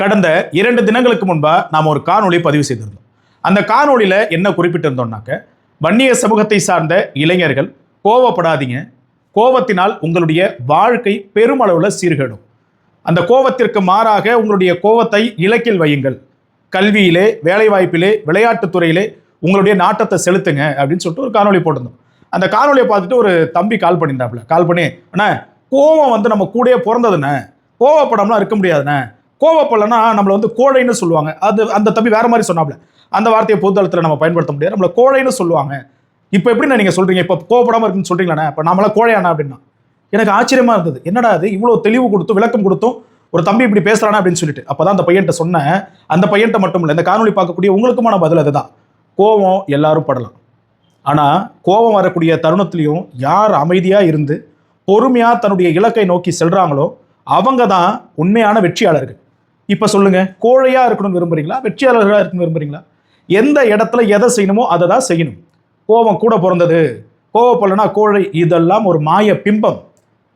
கடந்த 2 தினங்களுக்கு முன்பா நாம் ஒரு காணொளி பதிவு செய்திருந்தோம். அந்த காணொளியில் என்ன குறிப்பிட்டிருந்தோம்னாக்க, வன்னிய சமூகத்தை சார்ந்த இளைஞர்கள் கோவப்படாதீங்க, கோவத்தினால் உங்களுடைய வாழ்க்கை பெருமளவில் சீர்கேடும். அந்த கோவத்திற்கு மாறாக உங்களுடைய கோவத்தை இலக்கில் வையுங்கள், கல்வியிலே, வேலைவாய்ப்பிலே, விளையாட்டுத்துறையிலே உங்களுடைய நாட்டத்தை செலுத்துங்க அப்படின்னு சொல்லிட்டு ஒரு காணொலி போட்டிருந்தோம். அந்த காணொலியை பார்த்துட்டு ஒரு தம்பி கால் பண்ணியிருந்தாப்புல. கால் பண்ணி, அண்ணா கோவம் வந்து நம்ம கூடயே பிறந்ததுண்ணே, கோவப்படாமலாம் இருக்க முடியாதுண்ணே, கோவப்படலன்னா நம்மளை வந்து கோழைன்னு சொல்லுவாங்க. அது அந்த தம்பி வேற மாதிரி சொன்னாப்ல. அந்த வார்த்தையை பொதுத்தளத்தில் நம்ம பயன்படுத்த முடியாது, நம்மளை கோழைன்னு சொல்லுவாங்க. இப்போ எப்படின்னா நீங்கள் சொல்றீங்க, இப்போ கோவப்படாமல் இருக்குன்னு சொல்றீங்களாண்ணே, இப்போ நம்மளாம் கோழையாண்ணா அப்படின்னா எனக்கு ஆச்சரியமா இருந்தது. என்னடா அது இவ்வளோ தெளிவு கொடுத்து விளக்கம் கொடுத்தும் ஒரு தம்பி இப்படி பேசுறானா அப்படின்னு சொல்லிட்டு. அப்பதான் அந்த பையன்ட்ட சொன்னேன். அந்த பையன்ட்ட மட்டும் இல்லை, இந்த காணொலி பார்க்கக்கூடிய உங்களுக்குமான பதில் அதுதான். கோவம் எல்லாரும் படலாம், ஆனால் கோபம் வரக்கூடிய தருணத்திலையும் யார் அமைதியாக இருந்து பொறுமையாக தன்னுடைய இலக்கை நோக்கி செல்றாங்களோ அவங்க தான் உண்மையான வெற்றியாளர்கள். இப்போ சொல்லுங்க, கோழையாக இருக்கணும்னு விரும்புறீங்களா, வெற்றியாளர்களாக இருக்கணும்னு விரும்புறீங்களா? எந்த இடத்துல எதை செய்யணுமோ அதை தான் செய்யணும். கோபம் கூட பிறந்தது, கோவப்படலனா கோழை, இதெல்லாம் ஒரு மாய பிம்பம்,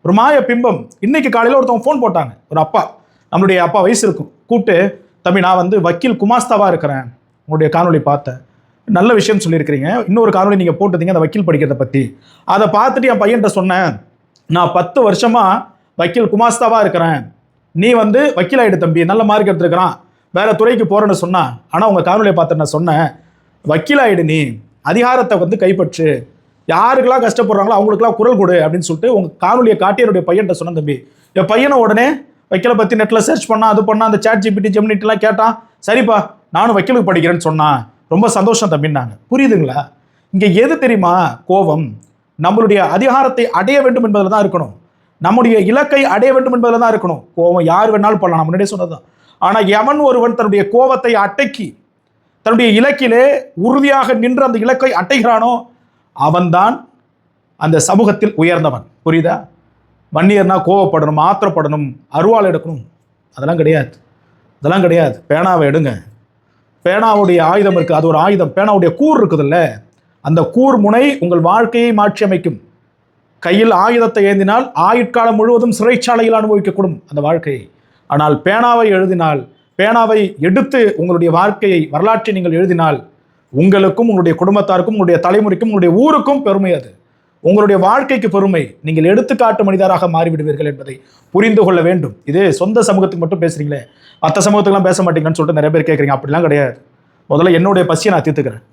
ஒரு மாய பிம்பம். இன்னைக்கு காலையில் ஒருத்தவங்க ஃபோன் போட்டாங்க, ஒரு அப்பா, நம்மளுடைய அப்பா வயசு இருக்கும், கூப்பிட்டு, தம்பி நான் வந்து வக்கீல் குமாஸ்தாவாக இருக்கிறேன், உங்களுடைய காணொலி பார்த்தேன், நல்ல விஷயம் சொல்லியிருக்கிறீங்க, இன்னொரு காணொலி நீங்கள் போட்டுருந்தீங்க அந்த வக்கீல் படிக்கிறத பற்றி, அதை பார்த்துட்டு என் பையன்கிட்ட சொன்னேன், நான் 10 வருஷமாக வக்கீல் குமாஸ்தாவாக இருக்கிறேன், நீ வந்து வக்கீலாயிடு தம்பி, நல்ல மார்க் எடுத்துருக்கிறான், வேற துறைக்கு போகிறேன்னு சொன்னா, ஆனால் உங்கள் காணொலியை பார்த்து நான் சொன்னேன், வக்கீலாயிடு, நீ அதிகாரத்தை வந்து கைப்பற்று, யாருக்கெல்லாம் கஷ்டப்படுறாங்களோ அவங்களுக்குலாம் குரல் கொடு அப்படின்னு சொல்லிட்டு உங்கள் காணொலியை காட்டி என்னுடைய பையன்கிட்ட சொன்ன. தம்பி என் பையனை உடனே வக்கீலை பற்றி நெட்டில் சர்ச் பண்ணா, அது பண்ணா, அந்த சாட் ஜிபிடி ஜெமினிட்டெலாம் கேட்டான், சரிப்பா நானும் வக்கீலுக்கு படிக்கிறேன்னு சொன்னான், ரொம்ப சந்தோஷம் தம்பின்னாங்க. புரியுதுங்களா? இங்கே எது தெரியுமா கோபம்? நம்மளுடைய அதிகாரத்தை அடைய வேண்டும் என்பதில் தான் இருக்கணும், நம்முடைய இலக்கை அடைய வேண்டும் என்பதில் தான் இருக்கணும். கோபம் யார் வேணாலும் பண்ணலாம், நான் முன்னாடியே சொன்னதுதான். ஆனால் எவன் ஒருவன் தன்னுடைய கோபத்தை அடக்கி தன்னுடைய இலக்கிலே உறுதியாக நின்று அந்த இலக்கை அட்டைகிறானோ அவன்தான் அந்த சமூகத்தில் உயர்ந்தவன். புரியுதா? வன்னியர்னா கோவப்படணும், ஆத்திரப்படணும், அருவாள் எடுக்கணும், அதெல்லாம் கிடையாது, அதெல்லாம் கிடையாது. பேனாவை எடுங்க, பேனாவுடைய ஆயுதம் இருக்குது, அது ஒரு ஆயுதம். பேனாவுடைய கூர் இருக்குதுல்ல, அந்த கூர் முனை உங்கள் வாழ்க்கையை மாற்றி அமைக்கும். கையில் ஆயுதத்தை ஏந்தினால் ஆயுட்காலம் முழுவதும் சிறைச்சாலையில் அனுபவிக்கக்கூடும் அந்த வாழ்க்கையை. ஆனால் பேனாவை எழுதினால், பேனாவை எடுத்து உங்களுடைய வாழ்க்கையை, வரலாற்றை நீங்கள் எழுதினால் உங்களுக்கும் உங்களுடைய குடும்பத்தாருக்கும் உங்களுடைய தலைமுறைக்கும் உங்களுடைய ஊருக்கும் பெருமை. அது உங்களுடைய வாழ்க்கைக்கு பெருமை. நீங்கள் எடுத்துக்காட்டு மனிதராக மாறிவிடுவீர்கள் என்பதை புரிந்து கொள்ள வேண்டும். இது சொந்த சமூகத்துக்கு மட்டும் பேசுறீங்களே, மற்ற சமூகத்துக்கெல்லாம் பேச மாட்டீங்கன்னு சொல்லிட்டு நிறைய பேர் கேட்குறீங்க. அப்படிலாம் கிடையாது. முதல்ல என்னுடைய பசியை நான் தீர்த்துக்கிறேன்.